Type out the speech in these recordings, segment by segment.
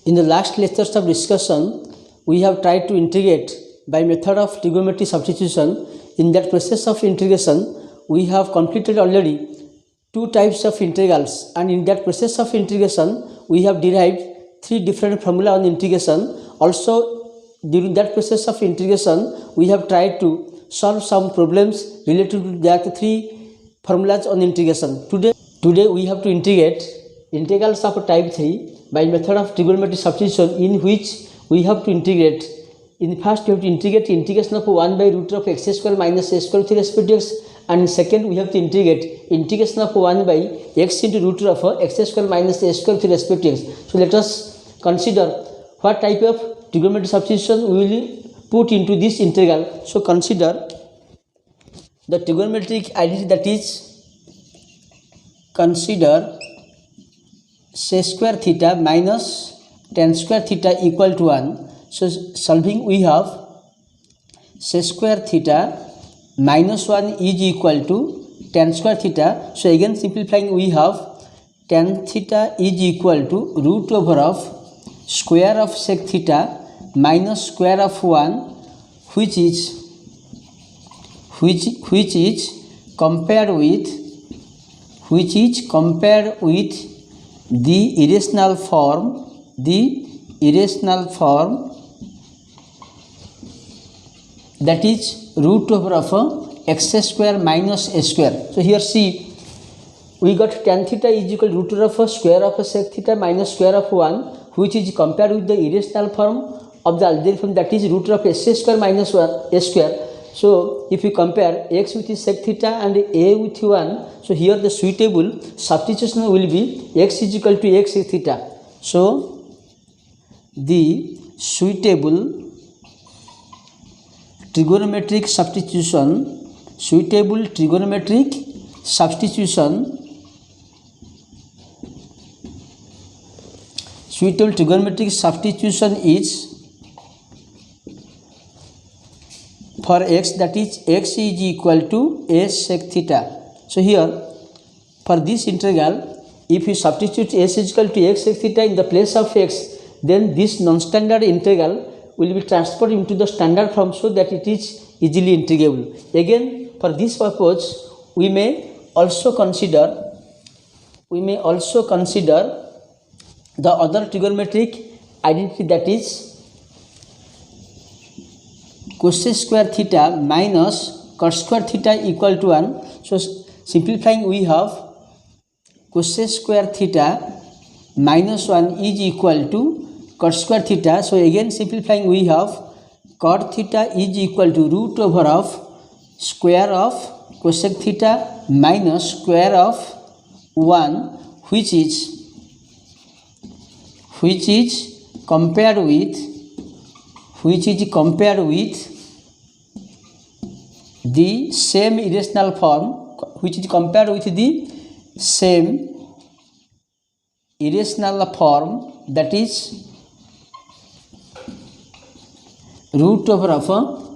In the last lectures of discussion, we have tried to integrate by method of trigonometry substitution. In that process of integration, we have completed already two types of integrals, and in that process of integration, we have derived three different formula on integration. Also, during that process of integration, we have tried to solve some problems related to that three formulas on integration. Today we have to integrate integrals of type 3 by method of trigonometry substitution, in which we have to integrate. In first, we have to integrate integration of 1 by root of x square minus a square with respect to x, and in second, we have to integrate integration of 1 by x into root of x square minus a square with respect to x. So let us consider what type of trigonometry substitution we will put into this integral. So consider the trigonometric identity, that is, consider sec square theta minus tan square theta equal to 1. So solving, we have sec square theta minus 1 is equal to tan square theta. So again simplifying, we have tan theta is equal to root over of square of sec theta minus square of 1, which is compared with the irrational form, that is root over of x square minus a square. So here see, we got tan theta is equal to root over of square of sec theta minus square of 1, which is compared with the irrational form of the algebraic form, that is root of s square minus 1 a square. So if you compare x with sec theta and a with 1, so here the suitable substitution will be x is equal to x sec theta. So the suitable trigonometric substitution is for x, that is x is equal to a sec theta. So here for this integral, if you substitute s is equal to x sec theta in the place of x, then this non-standard integral will be transferred into the standard form, so that it is easily integrable. Again, for this purpose, we may also consider the other trigonometric identity, that is cos square theta minus cos square theta equal to 1. So simplifying, we have cos square theta minus 1 is equal to cos square theta. So again simplifying, we have cot theta is equal to root over of square of cosec theta minus square of 1, which is compared with the same irrational form, that is root over of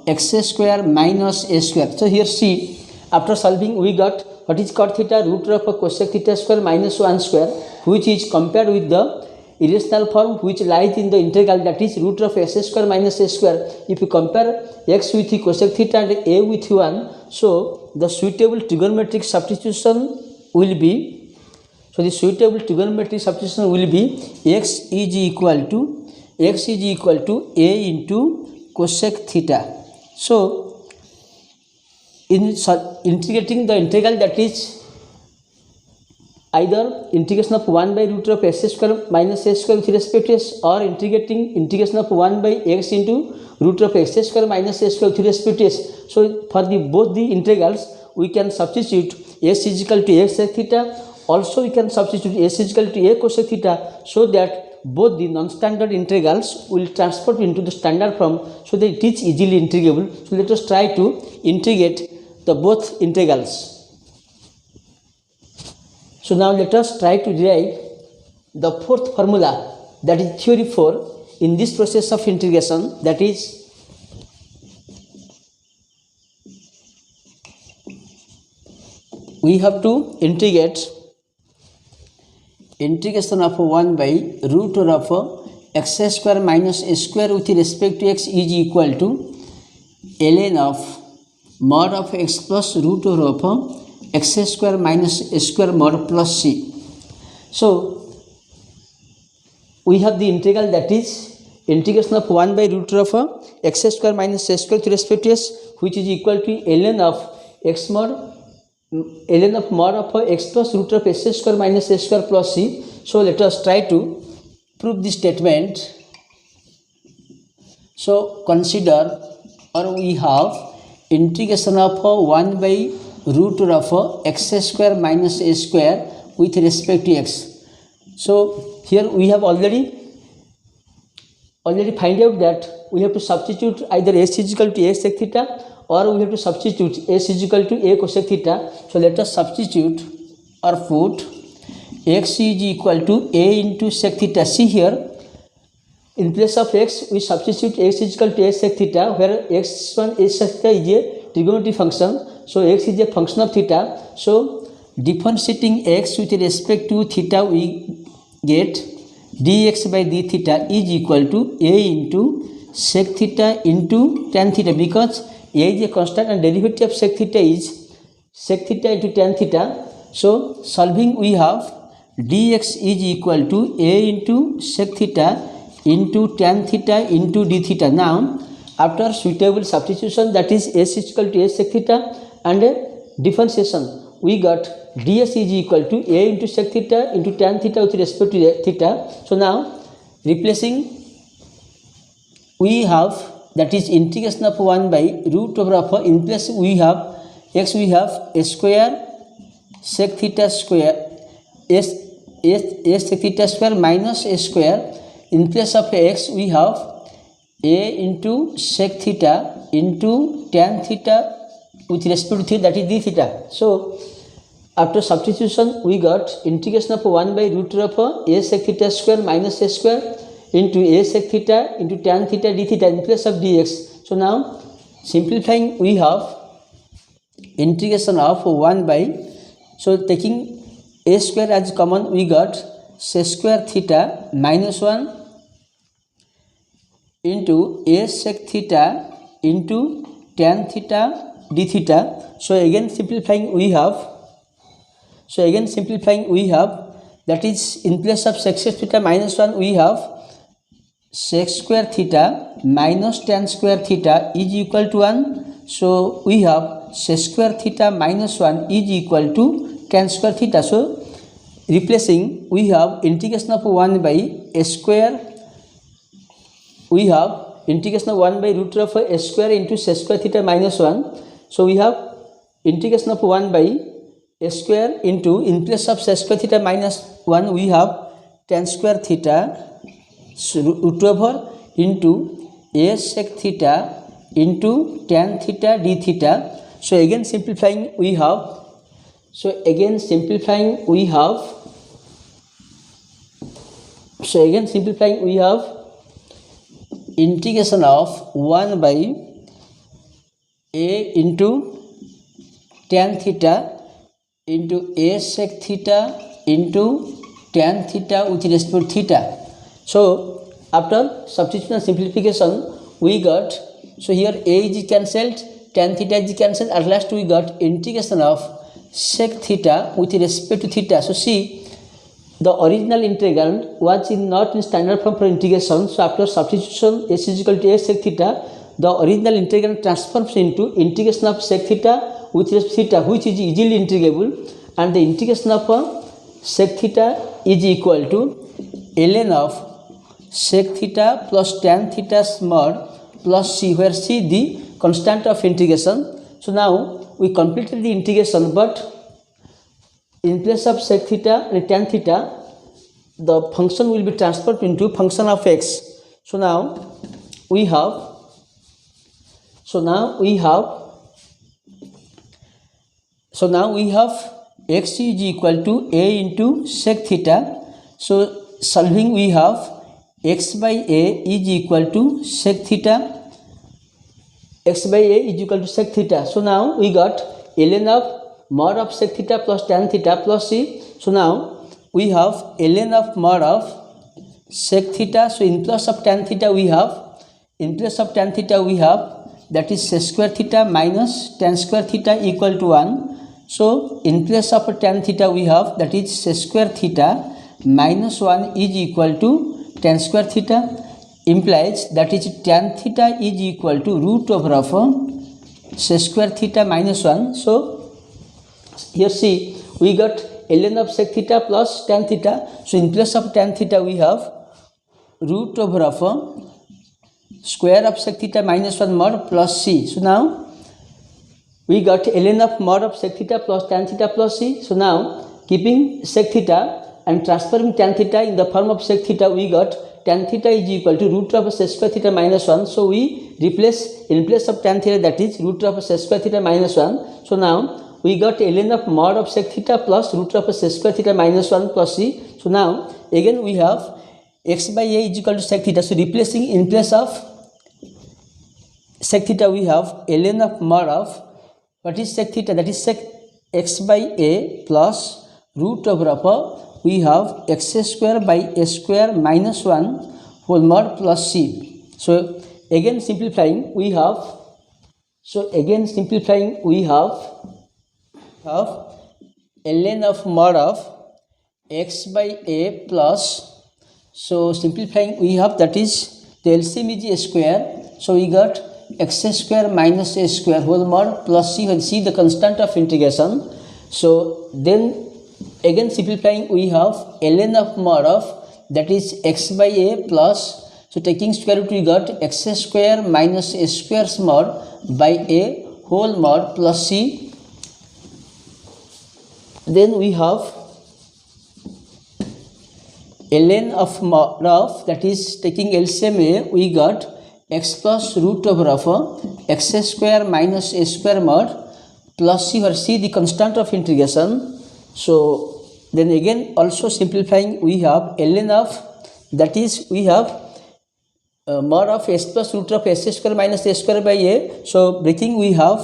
x square minus a square. So here see, after solving, we got what is cot theta, root over of cosec theta square minus 1 square, which is compared with the irrational form which lies in the integral, that is root of s square minus a square. If you compare x with cosec theta and a with 1, so the suitable trigonometric substitution will be, x is equal to a into cosec theta. So in integrating the integral, that is either integration of 1 by root of s square minus a square with respect to s, or integrating integration of 1 by x into root of x square minus a square with respect to s. So for both the integrals, we can substitute s is equal to x sec theta. Also we can substitute s is equal to a cosec theta, so that both the non-standard integrals will transfer into the standard form, so that it is easily integrable. So let us try to integrate the both integrals. So now let us try to derive the fourth formula, that is theory 4, in this process of integration, that is we have to integrate integration of 1 by root of x square minus a square with respect to x is equal to ln of mod of x plus root over of x square minus a square mod plus c. So we have the integral, that is integration of 1 by root of x square minus a square with respect to s, which is equal to ln of x mod of x plus root of s square minus a square plus c. So let us try to prove this statement. So consider, or we have integration of 1 by root of x square minus a square with respect to x. So here we have already find out that we have to substitute either s is equal to a sec theta, or we have to substitute s is equal to a cosec theta. So let us substitute or put x is equal to a into sec theta. See here, in place of x we substitute x is equal to a sec theta, where x1 a sec theta is a trigonometry function. So x is a function of theta. So differentiating x with respect to theta, we get dx by d theta is equal to a into sec theta into tan theta, because a is a constant and derivative of sec theta is sec theta into tan theta. So solving, we have dx is equal to a into sec theta into tan theta into d theta. Now after suitable substitution, that is s is equal to a sec theta, and differentiation, we got ds is equal to a into sec theta into tan theta with respect to theta. So now replacing, we have, that is integration of 1 by root over of, in place we have x, we have a square sec theta square s sec theta square minus a square. In place of x we have a into sec theta into tan theta with respect to theta, that is d theta. So after substitution, we got integration of 1 by root of a sec theta square minus a square into a sec theta into tan theta d theta in place of dx. So now simplifying, we have integration of 1 by, so taking a square as common, we got sec square theta minus 1 into a sec theta into tan theta d theta. So again simplifying, we have, that is in place of sec square theta minus 1, we have sec square theta minus tan square theta is equal to 1. So we have sec square theta minus 1 is equal to tan square theta. So replacing, we have integration of 1 by a square, we have integration of 1 by root of a square into sec square theta minus 1. So we have integration of 1 by a square into, in place of sec square theta minus 1, we have tan square theta root over into a sec theta into tan theta d theta. So again simplifying, we have, integration of 1 by a into tan theta into a sec theta into tan theta with respect to theta. So after substitution and simplification, we got, so here a is cancelled, tan theta is cancelled, at last we got integration of sec theta with respect to theta. So see, the original integrand was not in standard form for integration. So after substitution s is equal to a sec theta, the original integrand transforms into integration of sec theta with respect to theta, which is easily integrable, and the integration of sec theta is equal to ln of sec theta plus tan theta mod plus c, where c the constant of integration. So now we completed the integration, but in place of sec theta and tan theta, the function will be transferred into function of x. So now we have x is equal to a into sec theta. So solving, we have x by a is equal to sec theta. So now we got ln of mod of sec theta plus tan theta plus c. So now we have ln of mod of sec theta. So in place of tan theta we have, that is sec square theta minus tan square theta equal to 1. So in place of tan theta we have, that is sec square theta minus 1 is equal to tan square theta, implies that is tan theta is equal to root over of sec square theta minus 1. So here see, we got ln of sec theta plus tan theta. So in place of tan theta we have root over of square of sec theta minus 1 mod plus c. So now we got ln of mod of sec theta plus tan theta plus c. So now keeping sec theta and transferring tan theta in the form of sec theta, we got tan theta is equal to root of sec square theta minus 1. So we replace, in place of tan theta, that is root of sec square theta minus 1. So now we got ln of mod of sec theta plus root of sec square theta minus 1 plus c. So now again we have x by a is equal to sec theta. So replacing, in place of sec theta we have ln of mod of, what is sec theta, that is sec x by a plus root over of we have x square by a square minus 1 whole mod plus c. So again simplifying we have, ln of mod of x by a plus, so simplifying we have, that is the LCM is a square. So we got x square minus a square whole mod plus c, and c the constant of integration. So then again simplifying we have ln of mod of, that is x by a plus, so taking square root we got x square minus a square mod by a whole mod plus c. Then we have ln of mod of, that is taking LCM a, we got x plus root over of x square minus a square mod plus c, where c the constant of integration. So then again also simplifying we have ln of, that is we have mod of s plus root of s square minus a square by a. So breaking we have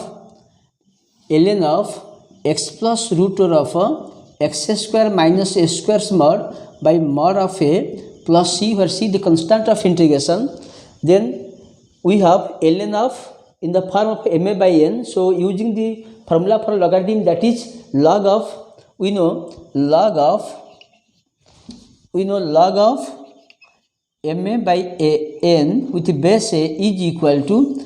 ln of x plus root of x square minus a square mod by mod of a plus c, where c the constant of integration. Then we have ln of in the form of ma by n. So using the formula for logarithm, that is log of, we know log of ma by n with base a is equal to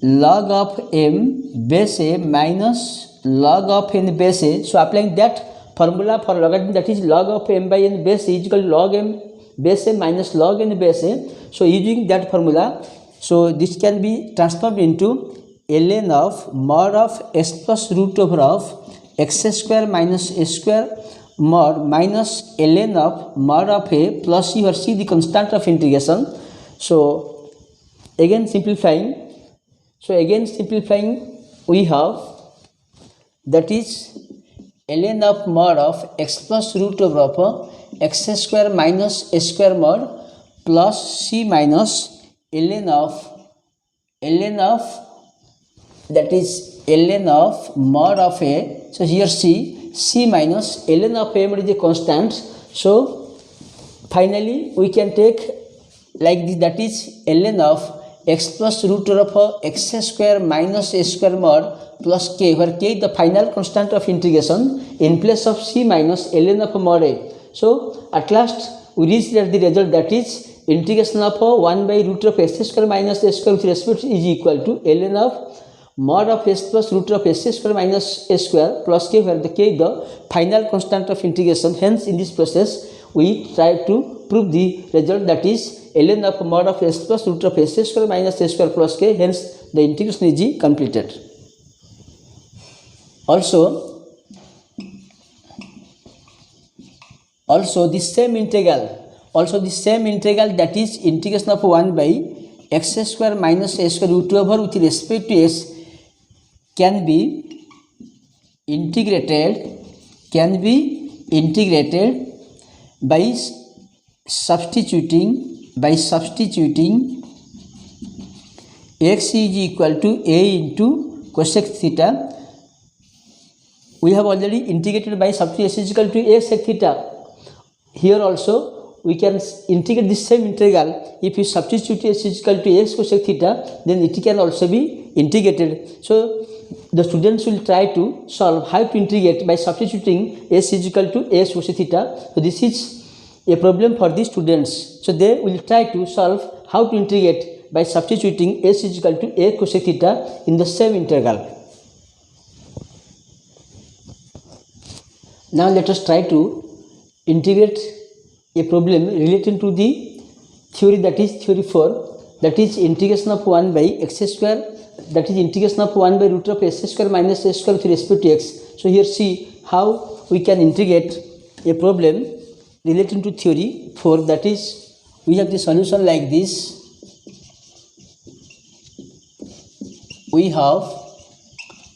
log of m base a minus log of n base a. So applying that formula for logarithm, that is log of m by n base a is equal to log m base a minus log n base a. So using that formula, so this can be transformed into ln of mod of s plus root over of x square minus a square mod minus ln of mod of a plus c, where c the constant of integration. So again simplifying, we have, that is ln of mod of x plus root over of x square minus a square mod plus c minus ln of, that is ln of mod of a. So here c minus ln of a is a constant. So finally we can take like this, that is ln of x plus root of x square minus a square mod plus k, where k is the final constant of integration, in place of c minus ln of mod a. So at last we reached the result, that is integration of 1 by root of s square minus a square with respect is equal to ln of mod of s plus root of s square minus a square plus k, where the k is the final constant of integration. Hence in this process we try to prove the result, that is ln of mod of s plus root of s square minus a square plus k. Hence the integration is completed. Also the same integral, that is integration of 1 by x square minus a square root over with respect to s can be integrated by substituting x is equal to a into cosec theta. We have already integrated by substituting s is equal to a sec theta. Here also we can integrate this same integral. If you substitute s is equal to x cosec theta, then it can also be integrated. So the students will try to solve how to integrate by substituting s is equal to x cosec theta. So this is a problem for the students. So they will try to solve how to integrate by substituting s is equal to a cosec theta in the same integral. Now let us try to integrate a problem relating to the theory, that is theory 4, that is integration of 1 by x square, that is integration of 1 by root of s square minus s square with respect to x. So here see how we can integrate a problem relating to theory 4, that is we have the solution like this. We have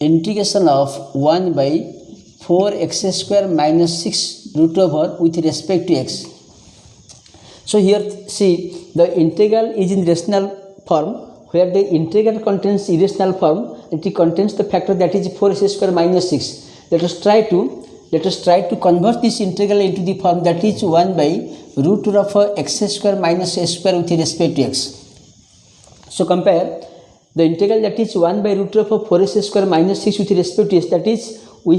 integration of 1 by 4x square minus 6 root over with respect to x. So here see the integral is in rational form, where the integral contains irrational form. It contains the factor that is 4x square minus 6. Let us try to convert this integral into the form that is 1 by root of x square minus s square with respect to x. So compare the integral that is 1 by root of 4x square minus 6 with respect to x, that is we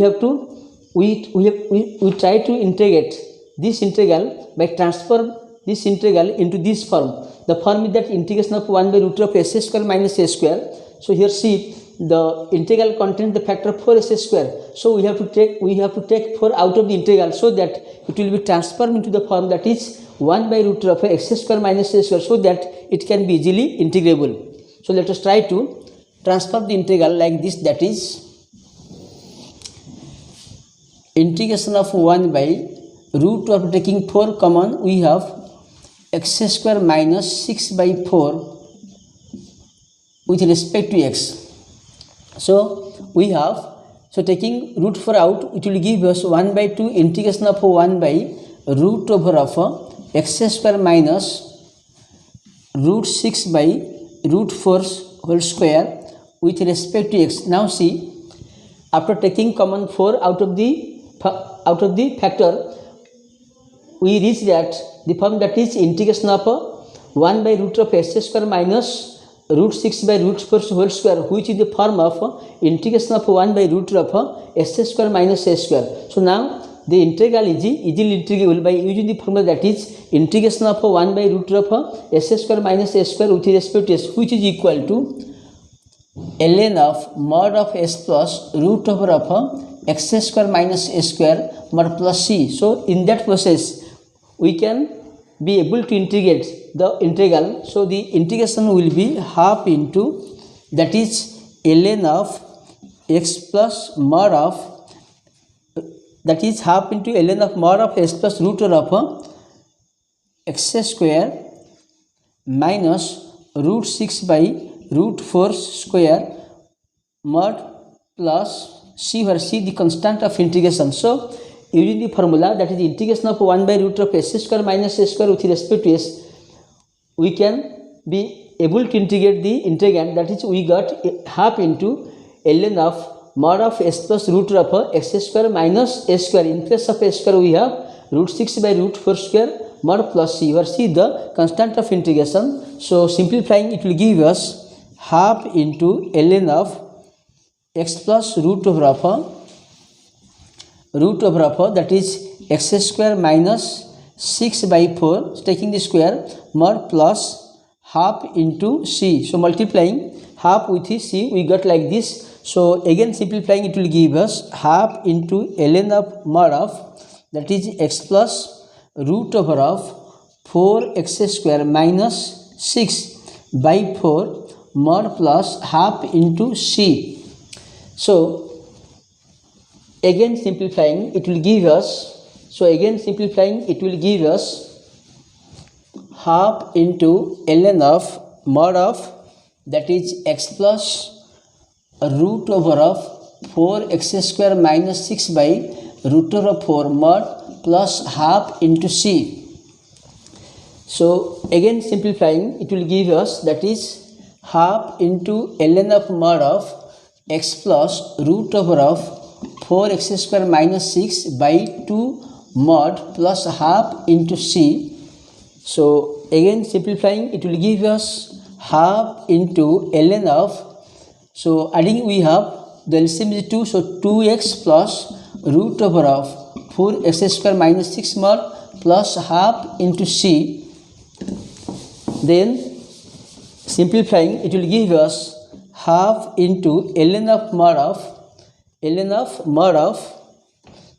try to integrate this integral by transform this integral into this form. The form is that integration of 1 by root of s square minus s square. So here see the integral contains the factor 4s square. So we have to take 4 out of the integral, so that it will be transformed into the form that is 1 by root of x square minus s square, so that it can be easily integrable. So let us try to transform the integral like this, that is integration of 1 by root of, taking 4 common, we have x square minus 6 by 4 with respect to x. So we have, so taking root 4 out, it will give us 1 by 2 integration of 1 by root over of x square minus root 6 by root 4 whole square with respect to x. Now see, after taking common 4 out of the factor, we reach that the form that is integration of 1 by root of s square minus root 6 by root 4 whole square, which is the form of integration of 1 by root of s square minus s square. So now the integral is easily integrable by using the formula that is integration of 1 by root of s square minus s square with respect to s, which is equal to ln of mod of s plus root over of x square minus s square mod plus c. So in that process we can be able to integrate the integral. So the integration will be half into, that is ln of x plus mod of, that is half into ln of mod of s plus root of x square minus root 6 by root 4 square mod plus c, where c the constant of integration. So using the formula that is integration of 1 by root of s square minus s square with respect to s, we can be able to integrate the integrand, that is we got half into ln of mod of s plus root of x square minus s square. In place of s square we have root 6 by root 4 square mod plus c, where c the constant of integration. So simplifying, it will give us half into ln of x plus root over of that is x square minus 6 by 4, taking the square, mod plus half into c. So multiplying half with c, we got like this. So again simplifying, it will give us half into ln of mod of, that is x plus root over of 4x square minus 6 by 4 mod plus half into c. So again simplifying, it will give us, half into ln of mod of, that is x plus root over of 4x square minus 6 by root over 4 mod plus half into c. So again simplifying, it will give us, that is half into ln of mod of x plus root over of 4x square minus 6 by 2 mod plus half into c. So again simplifying, it will give us half into ln of, so adding we have the LCM is 2, so 2x plus root over of 4x square minus 6 mod plus half into c. Then simplifying, it will give us half into ln of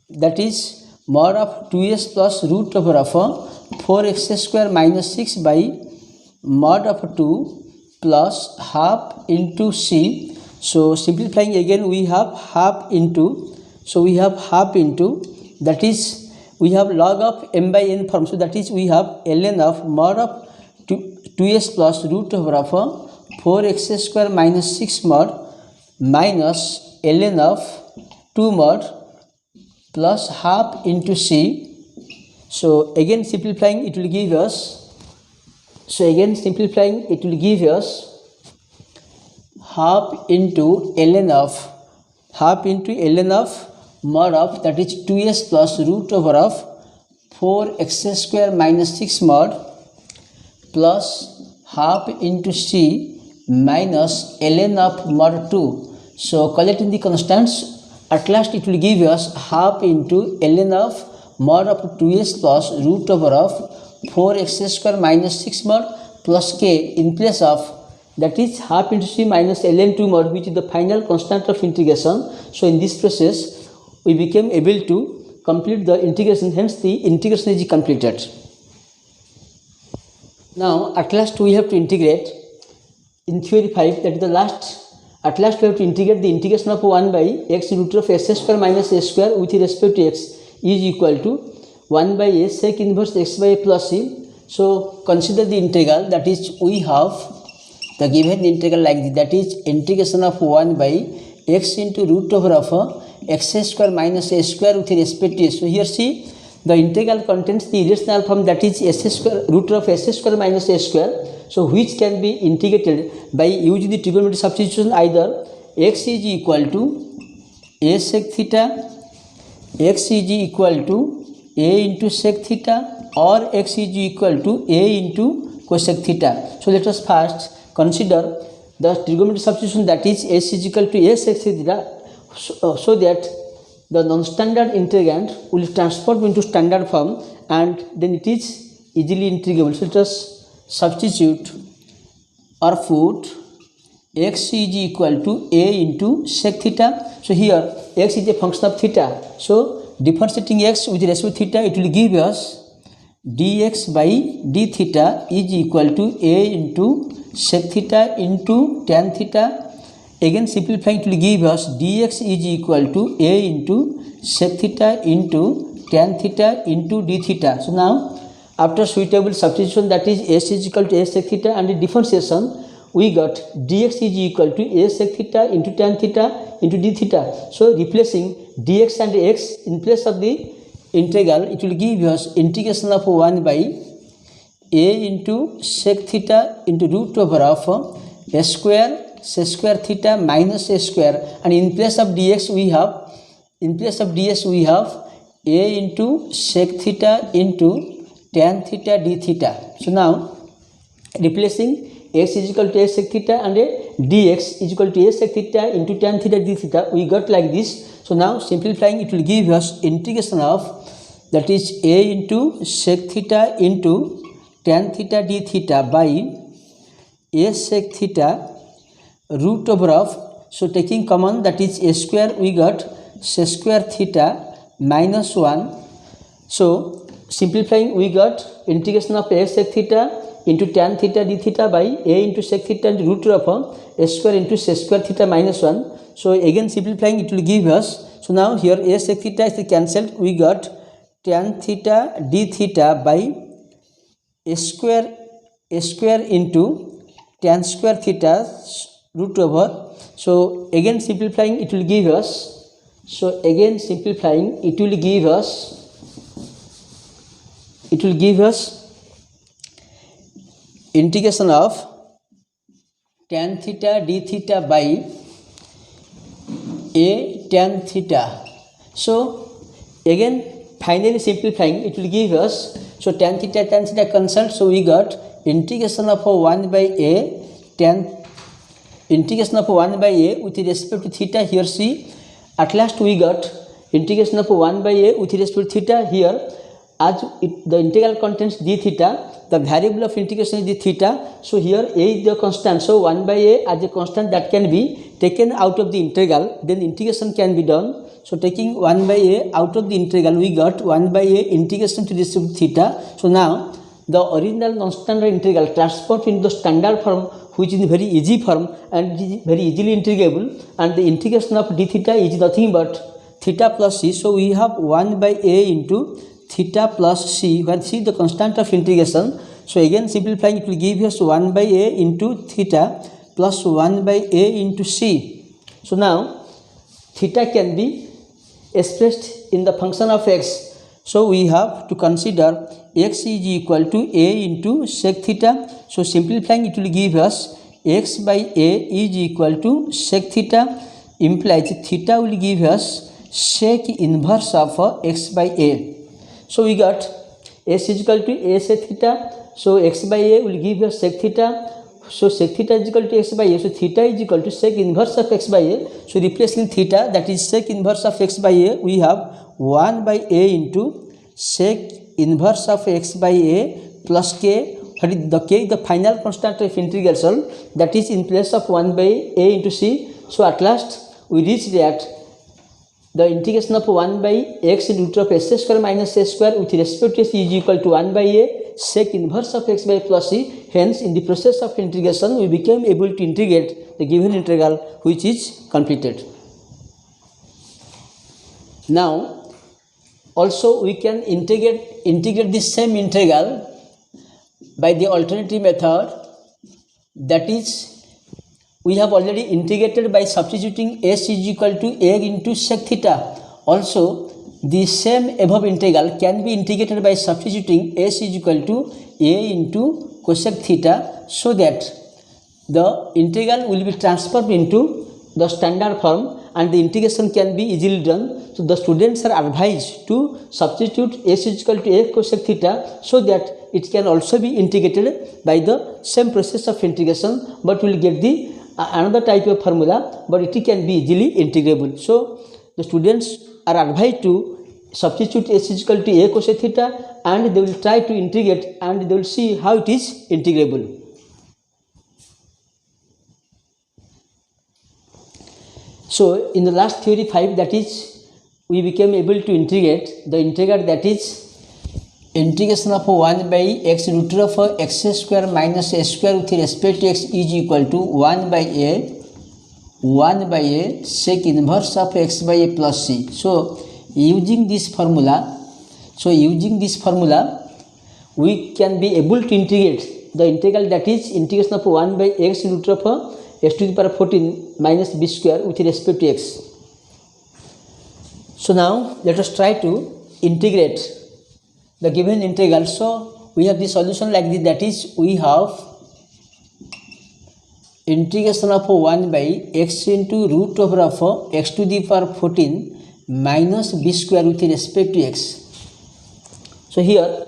that is mod of 2s plus root over of 4x square minus 6 by mod of 2 plus half into c. So simplifying again, we have half into, so we have half into, that is we have log of m by n form, so that is we have ln of mod of 2s plus root over of 4x square minus 6 mod minus ln of 2 mod plus half into c. So again simplifying, it will give us, so again simplifying, it will give us half into ln of mod of, that is 2s plus root over of 4x square minus 6 mod plus half into c minus ln of mod 2. So collecting the constants, at last it will give us half into ln of mod of 2s plus root over of 4x square minus 6 mod plus k in place of, that is half into c minus ln 2 mod, which is the final constant of integration. So in this process we became able to complete the integration, hence the integration is completed. Now at last we have to integrate in theory 5, that is the last, at last we have to integrate the integration of 1 by x root of s square minus a square with respect to x is equal to 1 by a sec inverse x by a plus c. So consider the integral, that is we have the given integral like this, that is integration of 1 by x into root over of x square minus a square with respect to s. So here see, the integral contains the irrational form, that is s square root of s square minus a square, so which can be integrated by using the trigonometric substitution. Either x is equal to a sec theta, x is equal to a into sec theta, or x is equal to a into cosec theta. So let us first consider the trigonometric substitution, that is s is equal to a sec theta, so that the non-standard integrand will transform into standard form and then it is easily integrable. So let us substitute or put x is equal to a into sec theta. So here x is a function of theta, so differentiating x with respect to theta, it will give us dx by d theta is equal to a into sec theta into tan theta. Again simplifying, it will give us dx is equal to a into sec theta into tan theta into d theta. So now after suitable substitution, that is s is equal to a sec theta, and the differentiation we got dx is equal to a sec theta into tan theta into d theta. So replacing dx and x in place of the integral, it will give us integration of 1 by a into sec theta into root over of a square sec square theta minus a square, and in place of dx we have a into sec theta into tan theta d theta. So now replacing x is equal to a sec theta and a dx is equal to a sec theta into tan theta d theta, we got like this. So now simplifying, it will give us integration of, that is a into sec theta into tan theta d theta by a sec theta root over of, so taking common, that is a square, we got sec square theta minus 1. So simplifying, we got integration of a sec theta into tan theta d theta by a into sec theta and root of a square into sec square theta minus 1. So again simplifying, it will give us, so now here a sec theta is cancelled, we got tan theta d theta by a square into tan square theta root over. So again simplifying, it will give us, so again simplifying, it will give us integration of tan theta d theta by a tan theta. So again finally simplifying, it will give us, so tan theta cancelled, so we got integration of 1 by a integration of 1 by a with respect to theta. Here see, at last we got integration of 1 by a with respect to theta. Here, as the integral contains d theta, the variable of integration is d theta. So here a is the constant. So 1 by a as a constant that can be taken out of the integral. Then integration can be done. So taking 1 by a out of the integral, we got 1 by a integration to respect to theta. So now the original non-standard integral transformed into the standard form, which is in very easy form and it is very easily integrable, and the integration of d theta is nothing but theta plus c. So we have 1 by a into theta plus c, where c the constant of integration. So again simplifying, it will give us 1 by a into theta plus 1 by a into c. So now theta can be expressed in the function of x. So we have to consider x is equal to a into sec theta. So simplifying, it will give us x by a is equal to sec theta, implies theta will give us sec inverse of x by a. So we got s is equal to a sec theta. So x by a will give us sec theta. So sec theta is equal to x by a. So theta is equal to sec inverse of x by a. So replacing theta, that is sec inverse of x by a, we have 1 by a into sec inverse of x by a plus k. The k is the final constant of integration, that is in place of 1 by a into c. So at last we reach that the integration of 1 by x in root of s square minus s square with respect to s is equal to 1 by a sec inverse of x by plus c. Hence, in the process of integration, we became able to integrate the given integral, which is completed. Now, also we can integrate this same integral by the alternative method, that is, we have already integrated by substituting s is equal to a into sec theta. Also, the same above integral can be integrated by substituting s is equal to a into cosec theta, so that the integral will be transformed into the standard form and the integration can be easily done. So the students are advised to substitute s is equal to a cosec theta, so that it can also be integrated by the same process of integration, but we will get the another type of formula, but it can be easily integrable. So the students are advised to substitute s is equal to a cosec theta, and they will try to integrate and they will see how it is integrable. So in the last theory 5, that is, we became able to integrate the integral, that is integration of 1 by x root of x square minus s square with respect to x is equal to 1 by a sec inverse of x by a plus c. So using this formula, we can be able to integrate the integral, that is integration of 1 by x root of x to the power 14 minus b square with respect to x. So now let us try to integrate the given integral. So we have the solution like this, that is, we have integration of 1 by x into root over of x to the power 14 minus b square with respect to x. So here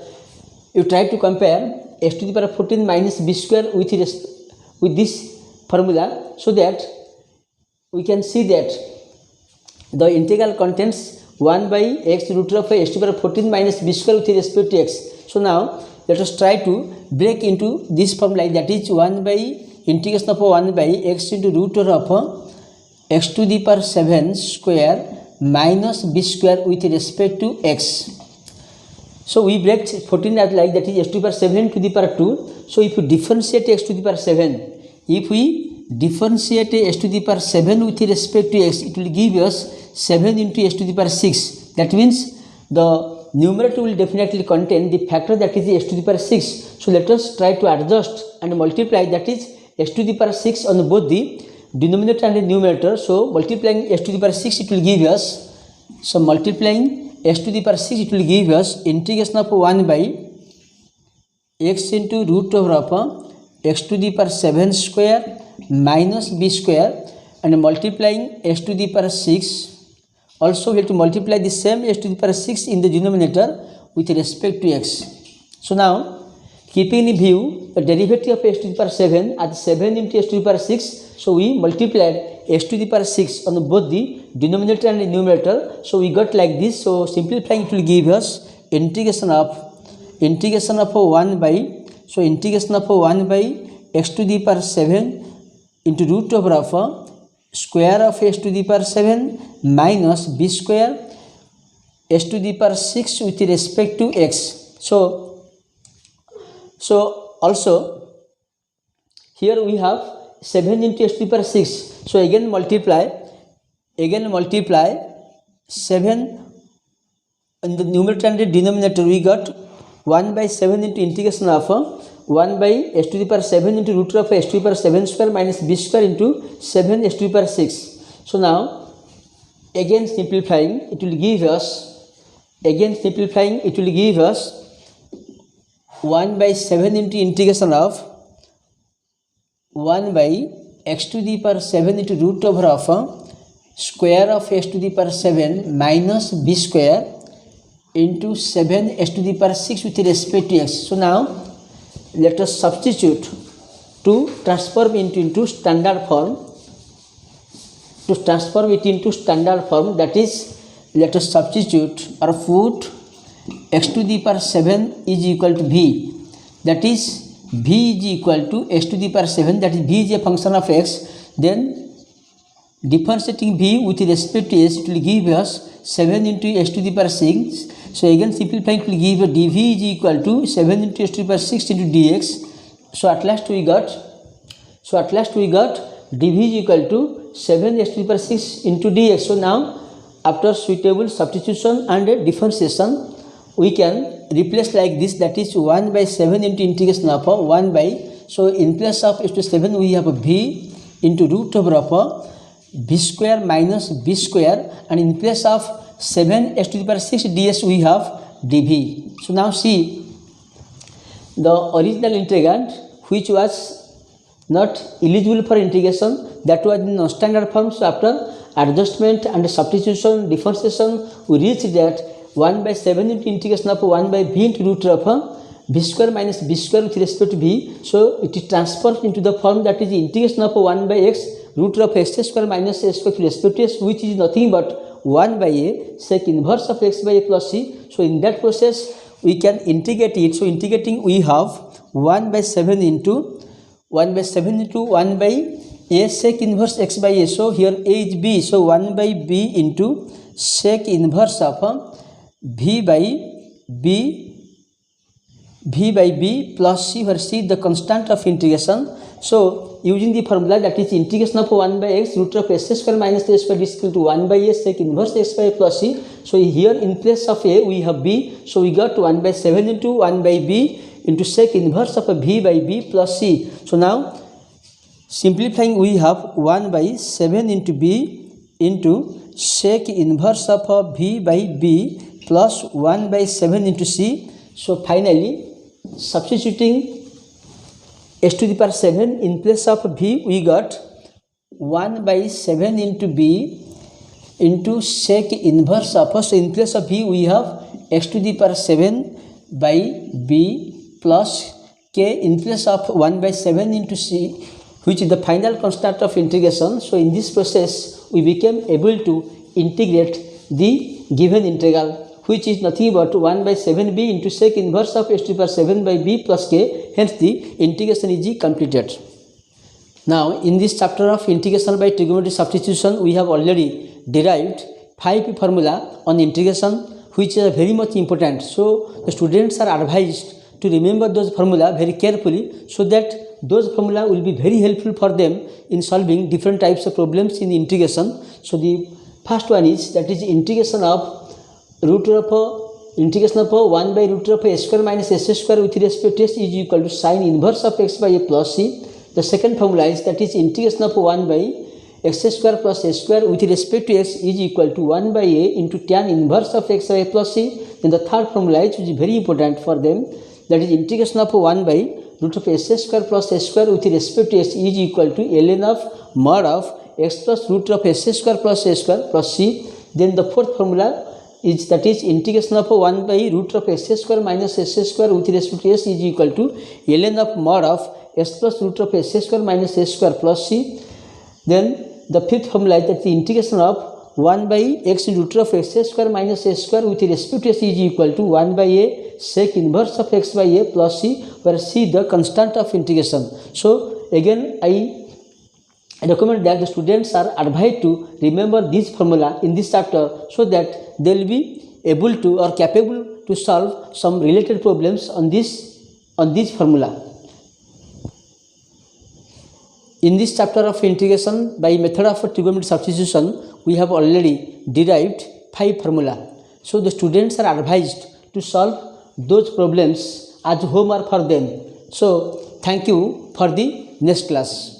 you try to compare x to the power 14 minus b square with this formula, so that we can see that the integral contains 1 by x root of x to the power 14 minus b square with respect to x. So now let us try to break into this formula, that is 1 by integration of 1 by x into root of x to the power 7 square minus b square with respect to x. So we break 14 as like, that is x to the power 7 to the power 2. So if you differentiate x to the power 7, if we differentiate x to the power 7 with respect to x, it will give us 7 into x to the power 6. That means the numerator will definitely contain the factor, that is x to the power 6. So let us try to adjust and multiply, that is x to the power 6 on both the denominator and the numerator. So multiplying x to the power 6, it will give us, so multiplying x to the power 6, it will give us integration of 1 by x into root over of x to the power 7 square minus b square, and multiplying x to the power 6 Also we have to multiply the same s to the power 6 in the denominator with respect to x. So now keeping in view the derivative of s to the power 7 at 7 into s to the power 6, so we multiplied s to the power 6 on both the denominator and the numerator. So we got like this. So simplifying, it will give us integration of 1 by, so integration of 1 by x to the power 7 into root over of square of s to the power 7 minus b square s to the power 6 with respect to x. So also here we have 7 into s to the power 6. So again multiply 7 in the numerator and the denominator. We got 1 by 7 into integration of 1 by s to the power 7 into root of s to the power 7 square minus b square into 7 s to the power 6. So now again simplifying, it will give us 1 by 7 into integration of 1 by x to the power 7 into root over of square of s to the power 7 minus b square into 7 s to the power 6 with respect to x. So now let us substitute to transform it into standard form. That is, let us substitute or put x to the power 7 is equal to v. That is, v is equal to x to the power 7. That is, v is a function of x. Then differentiating v with respect to s, it will give us 7 into s to the power 6. So again simplifying, it will give a dv is equal to 7 into s to the power 6 into dx. So at last we got dv is equal to 7 s to the power 6 into dx. So now after suitable substitution and differentiation, we can replace like this. That is 1 by 7 into integration of 1 by, so in place of s to 7 we have a v into root over of b square minus b square, and in place of 7 s to the power 6 ds we have dv. So now see the original integrand which was not eligible for integration, that was in non-standard form. So after adjustment and substitution, differentiation, we reached that 1 by 7 into integration of 1 by v into root of b square minus b square with respect to v. So it is transformed into the form that is integration of 1 by x root of x square minus a square with respect to s, which is nothing but 1 by a sec inverse of x by a plus c. So in that process we can integrate it. So integrating, we have 1 by 7 into 1 by a sec inverse x by a. So here a is b. So 1 by b into sec inverse of v by b plus c, where c is the constant of integration. So using the formula, that is integration of 1 by x root of s square minus a square is equal to 1 by a sec inverse x by a plus c. So here in place of a we have b. So we got 1 by 7 into 1 by b into sec inverse of v by b plus c. So now simplifying, we have 1 by 7 into b into sec inverse of v by b plus 1 by 7 into c. So finally substituting s to the power 7 in place of v, we got 1 by 7 into b into sec inverse of, so in place of v we have x to the power 7 by b plus k in place of 1 by 7 into c, which is the final constant of integration. So in this process we became able to integrate the given integral, which is nothing but 1 by 7b into sec inverse of s to the power 7 by b plus k. Hence the integration is completed. Now in this chapter of integration by trigonometry substitution, we have already derived 5 formula on integration, which is very much important. So the students are advised to remember those formula very carefully, so that those formula will be very helpful for them in solving different types of problems in integration. So the first one is, that is integration of 1 by root of a square minus s square with respect to s is equal to sin inverse of x by a plus c. The second formula is, that is integration of 1 by x square plus s square with respect to x is equal to 1 by a into tan inverse of x by a plus c. Then the third formula is, which is very important for them, that is integration of 1 by root of s square plus s square with respect to s is equal to ln of mod of x plus root of s square plus a square plus c. Then the fourth formula is, that is integration of 1 by root of s square minus s square with respect to s is equal to ln of mod of s plus root of s square minus s square plus c. Then the fifth formula is that the integration of 1 by x root of s square minus s square with respect to s is equal to 1 by a sec inverse of x by a plus c, where c the constant of integration. So again I recommend that the students are advised to remember this formula in this chapter, so that they will be able to or capable to solve some related problems on this formula. In this chapter of integration by method of trigonometric substitution, we have already derived 5 formula. So the students are advised to solve those problems as homework for them. So thank you for the next class.